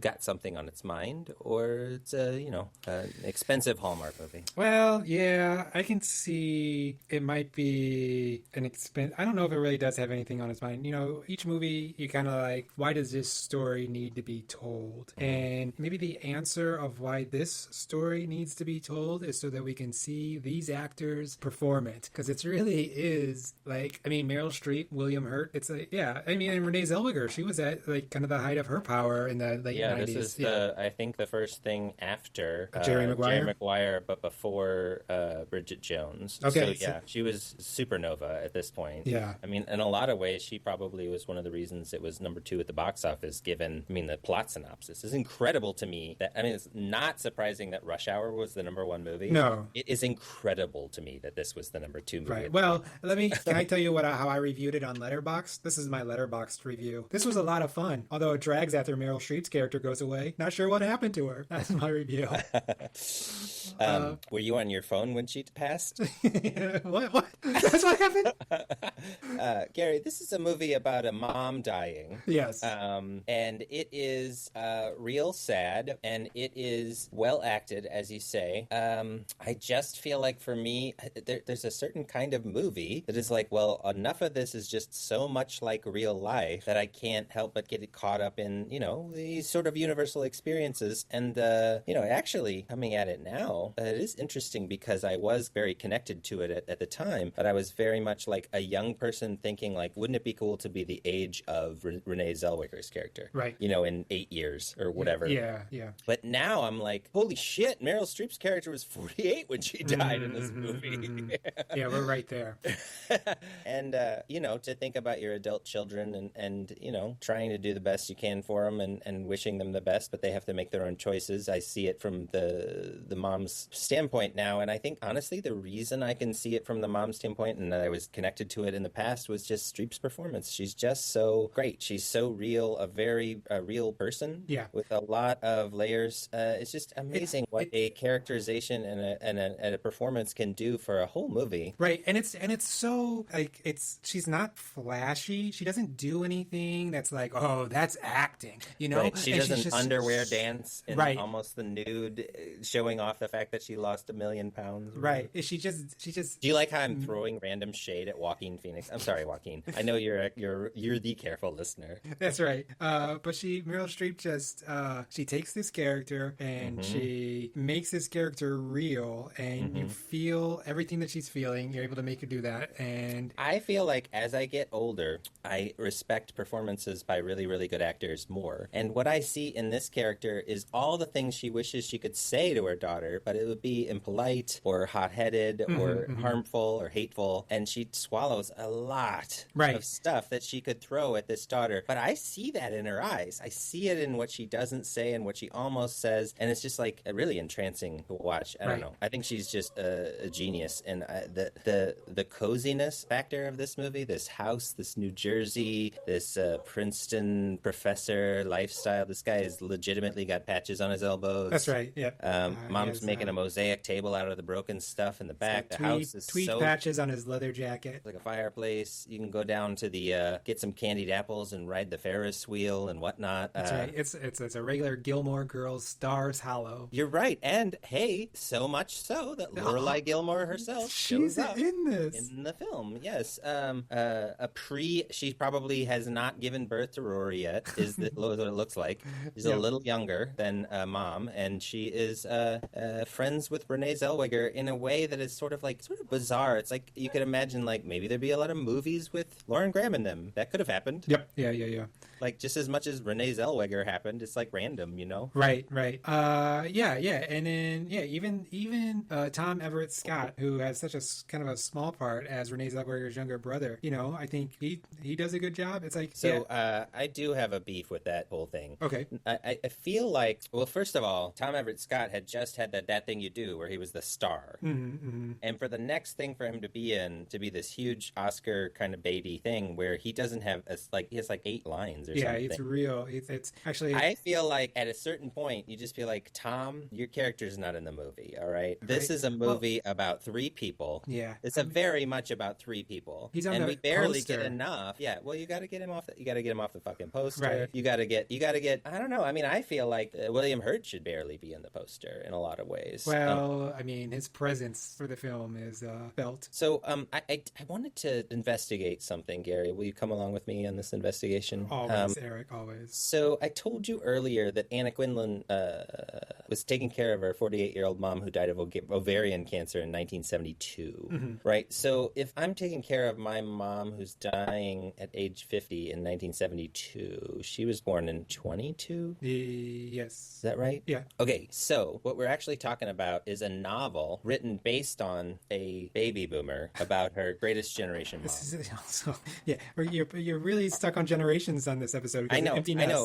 got something on its mind or it's an expensive Hallmark movie. Well, yeah, I can see it might be an expense. I don't know if it really does have anything on its mind. Each movie you kind of like, why does this story need to be told? And maybe the answer of why this story needs to be told is so that we can see these actors perform it. Because it really is like, Meryl Streep, William Hurt, it's like, and Renee Zellweger, she was at like kind of the height of her power in the late 90s. This is I think the first thing after Jerry Maguire, but before Bridget Jones. Okay. So, she was supernova supernova at this point. Yeah. I mean, in a lot of ways, she probably was one of the reasons it was number 2 at the box office, given, I mean, the plot synopsis is incredible to me. That, I mean, it's not surprising that Rush Hour was the number 1 movie. No. It is incredible to me that this was the number 2 movie. Right. Well, can I tell you how I reviewed it on Letterboxd? This is my Letterboxd review. This was a lot of fun, although it drags after Meryl Streep's character goes away. Not sure what happened to her. That's my review. Were you on your phone when she passed? What? That's what happened? Gary, this is a movie about a mom dying. Yes. And it is real sad, and it is well acted, as you say. I just feel like for me, there's a certain kind of movie that is like, well, enough of this is just so much like real life that I can't help but get caught up in, these sort of universal experiences. And, actually coming at it now, it is interesting because I was very connected to it at the time, but I was very much like a young person thinking like, wouldn't it be cool to be the age of Renee Zellweger's character? Right. In 8 years or whatever. Yeah. But now I'm like, holy shit, Meryl Streep's character was 48 when she died in this movie. Yeah, we're right there. And, to think about your adult children and trying to do the best you can for them and wishing them the best, but they have to make their own choices. I see it from the mom's standpoint now. And I think, honestly, the reason I can see it from the mom's standpoint and that I was connected to it in the past was just Streep's performance. She's just so great. She's so real, a very real person with a lot of layers. It's just amazing what a characterization and a performance can do for a whole movie. Right. And it's so like she's not flashy. She doesn't do anything that's like, oh, that's acting, Right. She does an just underwear dance in right. almost the nude, showing off the fact that she lost 1 million pounds. Right. She just Do you like how I'm throwing random shade at Joaquin Phoenix? I'm sorry, Joaquin. I know you're the careful listener. That's right. But Meryl Streep just she takes this character and she makes this character real, and you feel everything that she's feeling. You're able to make her do that. And I feel like as I get older, I respect performances by really, really good actors more. And what I see in this character is all the things she wishes she could say to her daughter, but it would be impolite or hot-headed or harmful or hateful. And she swallows a lot of stuff that she could throw at this daughter. But I see that in her eyes. I see it in what she doesn't say and what she almost says. And it's just like really entrancing to watch. I don't know. I think she's just a genius. And the coziness factor of this movie, this house, this New Jersey, this Princeton professor lifestyle. This guy has legitimately got patches on his elbows. That's right. Yeah. Mom's making a mosaic table out of the broken stuff in the back. The house is tweed patches on his leather jacket. Like a fireplace. You can go down to the get some candied apples and ride the Ferris wheel and whatnot. That's right. It's a regular Gilmore Girls Stars Hollow. You're right. And hey, so much so that Lorelai Gilmore herself she's shows up in this in the film. Yes. She probably has not given birth to Rory yet. Is what it looks like. She's a little younger than Mom, and she is friends with Renee Zellweger in a way that is sort of bizarre. It's like you could imagine like maybe there'd be a lot of movies with Lauren Graham in them. That could have happened. Yep. Yeah. Like just as much as Renee Zellweger happened, it's like random, Right. Yeah. And then even Tom Everett Scott, who has such a kind of a small part as Renee Zellweger's younger brother. I think he does a good job. It's like I do have a beef with that whole thing. Okay. I feel like, well, first of all, Tom Everett Scott had just had That Thing You Do, where he was the star. And for the next thing for him to be in, to be this huge Oscar kind of baity thing where he doesn't have, he has like 8 lines or something. Yeah, it's real. It's actually... I feel like at a certain point, you just feel like, Tom, your character's not in the movie, all right? This is a movie about 3 people. Yeah. It's very much about 3 people. He's on and the we barely poster. get enough. Yeah, well, you got to get him off the fucking poster. Right. You got to get, I don't know. I mean, I feel like William Hurt should barely be in the poster in a lot of ways. Well, I mean, his presence for the film is felt. So I wanted to investigate something, Gary. Will you come along with me on this investigation? Always, Eric, always. So I told you earlier that Anna Quinlan was taking care of her 48-year-old mom who died of ovarian cancer in 1972, right? So if I'm taking care of my mom who's dying at age 50 in 1972, she was born in 22? Yes. Is that right? Yeah. Okay, so what we're actually talking about is a novel written based on a baby boomer about her greatest generation mom. This is also, yeah, you're really stuck on generations on this episode. I know,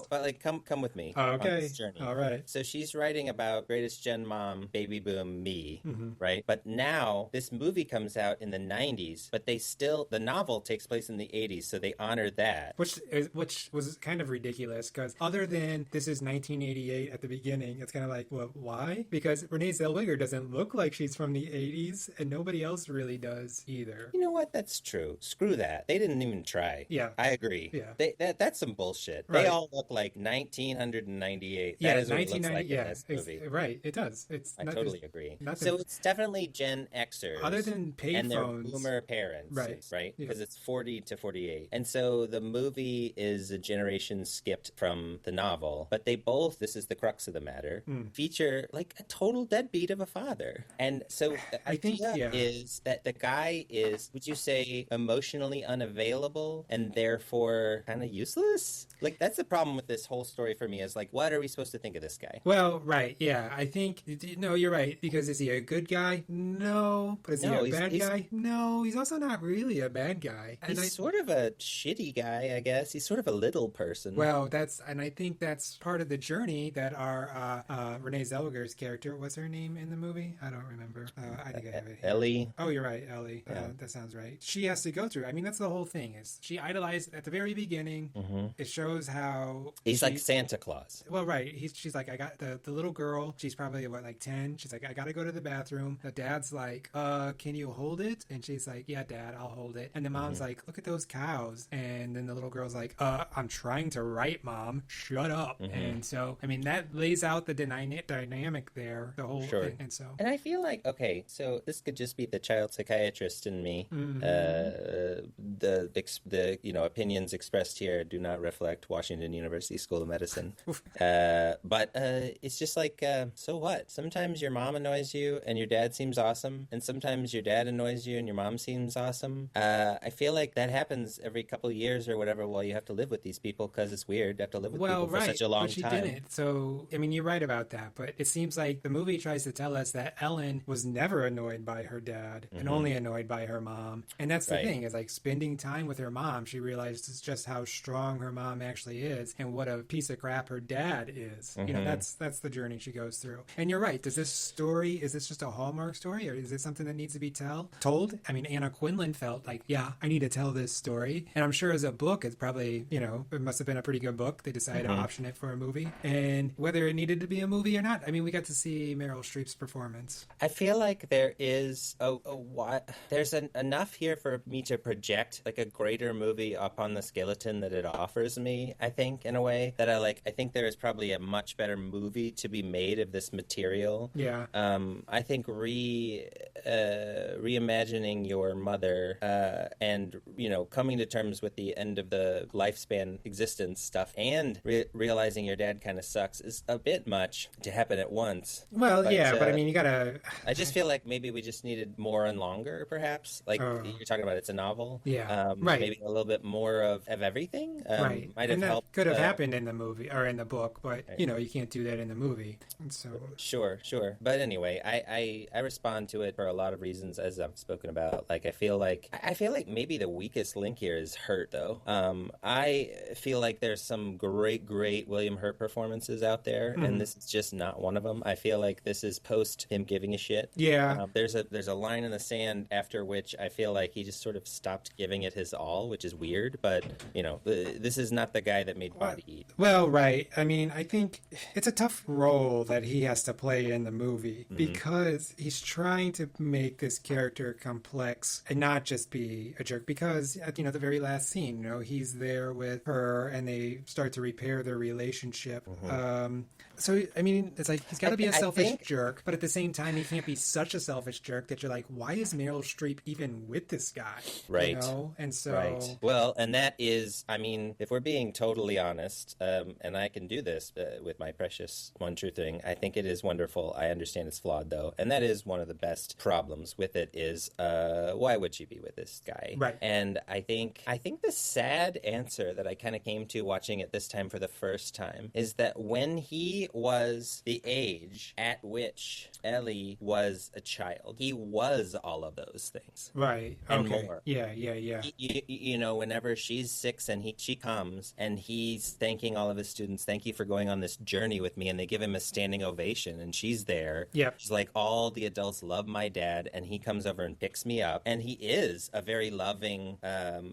but like, come with me on Okay. this journey. All right. So she's writing about greatest gen mom, baby boom, me, right? But now this movie comes out in the 90s, but the novel takes place in the 80s, so they honor that. Which was kind of ridiculous, because other than this is 1988 at the beginning, it's kind of like, well, why? Because Renee Zellweger doesn't look like she's from the 80s, and nobody else really does either. You know what? That's true. Screw that. They didn't even try. Yeah. I agree. Yeah. That's some bullshit. Right. They all look like 1998. Yeah, that is what it looks like in this movie. Right, it does. I totally agree. So it's definitely Gen Xers. Other than payphones. And their boomer parents. Right? Because it's 40 to 48. And so the movie is a generation skipped from the novel, but they both, this is the crux of the matter, feature like a total deadbeat of a father. And so the idea is that the guy is, would you say, emotionally unavailable and therefore kind of useless? Like, that's the problem with this whole story for me, is like, what are we supposed to think of this guy? Well, right, yeah. I think, no, you're right. Because is he a good guy? No. But is he a bad guy? No, he's also not really a bad guy. And he's sort of a shitty guy, I guess. He's sort of a little person. Well, I think that's part of the journey that our Renee Zellweger's character, what's her name in the movie? I don't remember. I think I have it here. Ellie. Oh, you're right, Ellie. Yeah. That sounds right. She has to go through. I mean, that's the whole thing. Is she idolized at the very beginning? It shows how he's like Santa Claus. Well, right. She's like, I got the little girl. She's probably like 10. She's like, I gotta go to the bathroom. The dad's like, can you hold it? And she's like, yeah, Dad, I'll hold it. And the mom's like, look at those cows. And then the little girl's like, I'm trying to write, Mom. Shut up. And so, I mean, that lays out the dynamic there, the whole thing. And I feel like, okay, so this could just be the child psychiatrist in me. The opinions expressed here do not reflect Washington University School of Medicine. But it's just like, so what? Sometimes your mom annoys you and your dad seems awesome, and sometimes your dad annoys you and your mom seems awesome. I feel like that happens every couple of years or whatever while you have to live with these people, because it's weird to have to live with people for such a long time. But she didn't. So, I mean, you're right about that, but it seems like the movie tries to tell us that Ellen was never annoyed by her dad and only annoyed by her mom. And that's the thing, is like spending time with her mom, she realizes just how strong her mom actually is and what a piece of crap her dad is. You know, that's the journey she goes through. And you're right. Is this just a Hallmark story, or is it something that needs to be told? I mean, Anna Quinlan felt like, yeah, I need to tell this story. And I'm sure as a book, it's probably, it must have been a pretty good book. They decided to option it for a movie. And whether it needed to be a movie or not, I mean, we got to see Meryl Streep's performance. I feel like there is there's enough here for me to project like a greater movie upon the skeleton that it offers me, I think, in a way that I think there is probably a much better movie to be made of this material. Yeah. I think reimagining your mother and coming to terms with the end of the lifespan existence stuff and realizing your dad kind of sucks is a bit much to happen at once. Well, but I mean, you gotta... I just feel like maybe we just needed more and longer, perhaps. Like you're talking about, it's a novel. Yeah, right. Maybe a little bit more of everything. Right. Might have helped. Could have happened in the movie or in the book, but you can't do that in the movie. So Sure. But anyway, I respond to it for a lot of reasons, as I've spoken about. Like I feel like maybe the weakest link here is Hurt, though. I feel like there's some great William Hurt performances out there, and this is just not one of them. I feel like this is post him giving a shit. Yeah. There's a line in the sand after which I feel like he just sort of stopped giving it his all, which is weird. But this is not the guy that made Body Eat. Well, right. I mean, I think it's a tough role that he has to play in the movie because he's trying to make this character complex and not just be a jerk. Because at the very last scene, he's there with her and they start to repair their relationship. So, I mean, it's like he's got to be a I selfish think- jerk, but at the same time, he can't be such a selfish jerk that you're like, why is Meryl Streep even with this guy? Right. You know? And so, Right. Well, and that is, I mean, if we're being totally honest, and I can do this with my precious One True Thing, I think it is wonderful. I understand it's flawed, though. And that is one of the best problems with it is, why would she be with this guy? Right. And I think the sad answer that I kind of came to watching it this time for the first time is that when he was the age at which Ellie was a child, he was all of those things. right. And Okay. more. Yeah. You know, whenever she's 6 and she comes and he's thanking all of his students, thank you for going on this journey with me, and they give him a standing ovation, and she's there. Yep. She's like, all the adults love my dad, and he comes over and picks me up, and he is a very loving.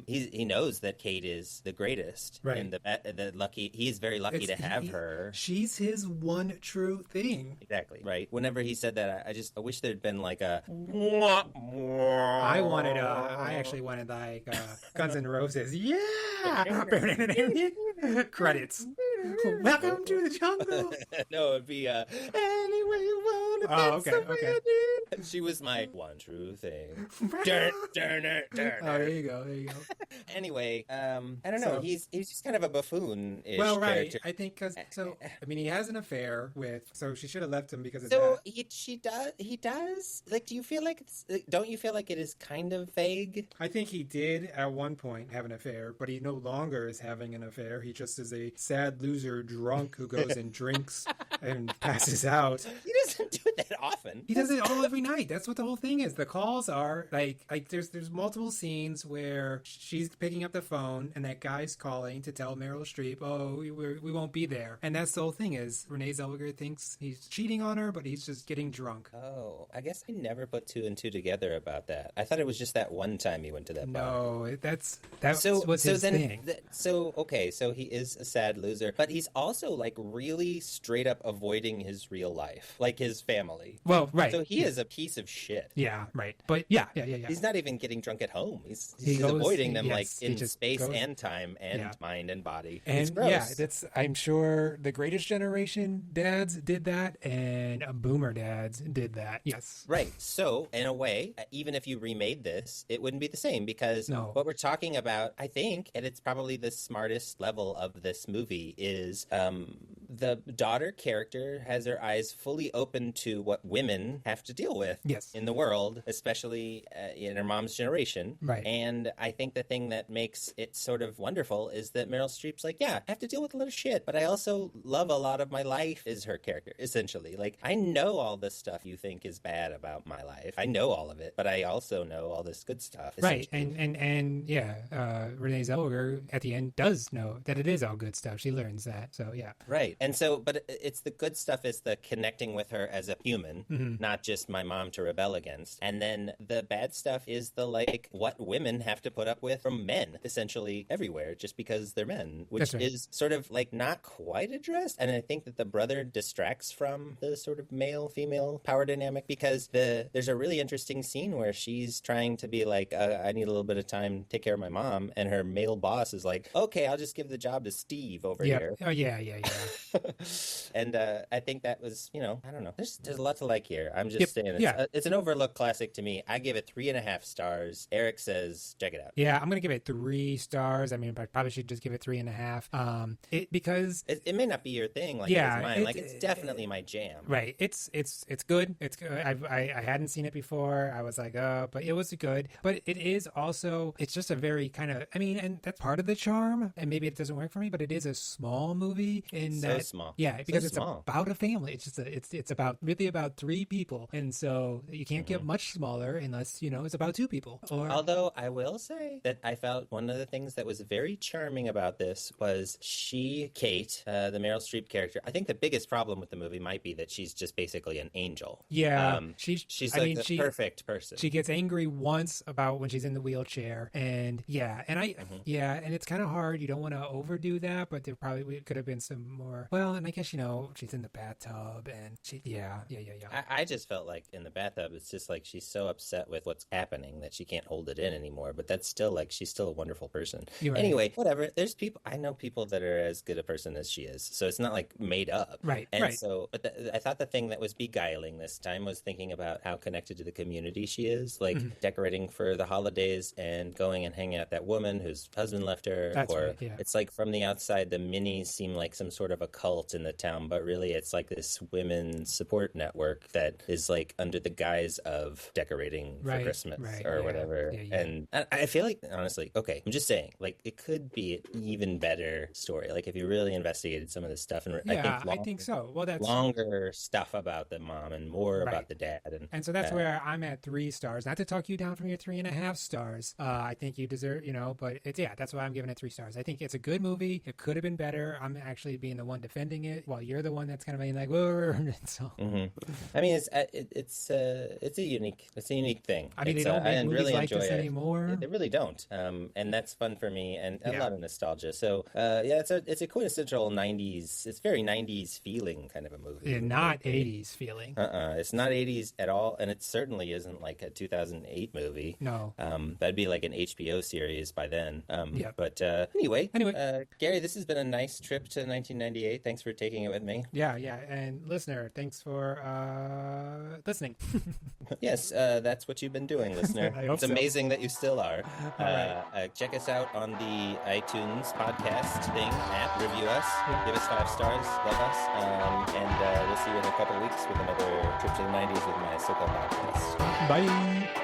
He knows that Kate is the greatest, Right. and the lucky. He's very lucky to have her. She's his one true thing. Exactly right. Whenever he said that, I wish there'd been like a. I actually wanted like Guns N' Roses. Yeah. Credits. Welcome to the jungle. No, it'd be anyway you want to. Oh, okay. She was my one true thing. Oh, there you go. Anyway, I don't So- know. He's just kind of a buffoon-ish Well, right. character. I think because I mean, he has an affair with. So she should have left him because of So that. he does. Like, do you feel like don't you feel like it is kind of vague? I think he did at one point have an affair, but he no longer is having an affair. He just is a sad loser drunk who goes and drinks and passes out. He doesn't do it that often. He does it all every night. That's what the whole thing is. The calls are like there's multiple scenes where she's picking up the phone and that guy's calling to tell Meryl Streep, oh, we won't be there. And that's the whole thing is Renee Zellweger thinks he's cheating on her, but he's just getting drunk. Oh, I guess I never put 2 and 2 together about that. I thought it was just that one time he went to that bar. No, that's So what's his then, thing. So he is a sad loser, but he's also like really straight up avoiding his real life, like his family. Well, right. So he is a piece of shit. Yeah, right. But yeah. He's not even getting drunk at home. He's He goes- avoiding them yes, like he in just space goes- and time and Yeah. mind and body. It's And gross. yeah, I'm sure the Greatest Generation dads did that, and Boomer dads did that. Yes. Right. So, in a way, even if you remade this, it wouldn't be the same because No. what we're talking about, I think, and it's probably the smartest level of this movie, is the daughter character has her eyes fully open to what women have to deal with Yes. in the world, especially in her mom's generation. Right. And I think the thing that makes it sort of wonderful is that Meryl Streep's like, yeah, I have to deal with a lot of shit, but I also love a lot of my life is her character, essentially. Like, I know all this stuff you think is bad about my life. I know all of it, but I also know all this good stuff. Right, essentially. and yeah, Renee Zellweger at the end does know that it is all good stuff. She learns that, so yeah. Right. And so, but it's the good stuff is the connecting with her as a human, not just my mom to rebel against. And then the bad stuff is the like what women have to put up with from men, essentially everywhere, just because they're men, which That's right. is sort of like not quite addressed. And I think that the brother distracts from the sort of male female power dynamic because there's a really interesting scene where she's trying to be like, I need a little bit of time to take care of my mom. And her male boss is like, okay, I'll just give the job to Steve over Yeah. here. Oh yeah. And I think that was, I don't know. There's a lot to like here. I'm just saying, it's an overlooked classic to me. I give it 3.5 stars. Eric says, check it out. Yeah, I'm gonna give it 3 stars. I mean, I probably should just give it 3.5. Because It may not be your thing, like Yeah, it's mine. Like it's definitely my jam. right, it's good. It's good. I hadn't seen it before. I was like, but it was good. But it is also, it's just a very kind of, I mean, and that's part of the charm. And maybe it doesn't work for me, but it is a small movie in So that small. Yeah, So because it's small. about a family. It's just it's about really about 3 people, and so you can't get much smaller unless it's about 2 people. Or Although I will say that I felt one of the things that was very charming about this was Kate, the Meryl Streep character. I think the biggest problem with the movie might be that she's just basically an angel. yeah, She's I like mean, the perfect person. She gets angry once about when she's in the wheelchair, and and it's kind of hard. You don't want to overdo that, but there probably could have been some more. Well, and I guess, she's in the bathtub and yeah. I just felt like in the bathtub, it's just like she's so upset with what's happening that she can't hold it in anymore. But that's still like she's still a wonderful person. Right. Anyway, whatever. There's people, I know people that are as good a person as she is. So it's not like made up. Right. And right. so, but I thought the thing that was beguiling this time was thinking about how connected to the community she is, like decorating for the holidays and going and hanging out with that woman whose husband left her. That's or right, yeah. It's like from the outside, the minis seem like some sort of a cult in the town, but really it's like this women's support network that is like under the guise of decorating for Christmas or whatever. Yeah. And I feel like, honestly, okay, I'm just saying, like, it could be an even better story. Like, if you really investigated some of this stuff. And I think so. Well, that's longer stuff about the mom and more about the dad. And so that's where I'm at 3 stars. Not to talk you down from your 3.5 stars. I think you deserve, but it's, that's why I'm giving it 3 stars. I think it's a good movie. It could have been better. I'm actually being the one defending it while you're the one that's kind of being like, whoa. So. I mean, it's a unique thing. I mean, they don't make movies really like this it. anymore. They really don't. And that's fun for me and a lot of nostalgia. So it's a quintessential 90s. It's very 90s feeling kind of a movie. Yeah, not 80s feeling. It's not 80s at all, and it certainly isn't like a 2008 movie. No. That'd be like an HBO series by then. But anyway, Gary, this has been a nice trip to 1998. Thanks for taking it with me. Yeah, and listener, thanks for listening. Yes, that's what you've been doing, listener. It's amazing that you still are. Check us out on the iTunes podcast thing app. Review us. Give us 5 stars. Love us. And we'll see you in a couple weeks with another trip to the 90s with my Ahsoka podcast. Bye.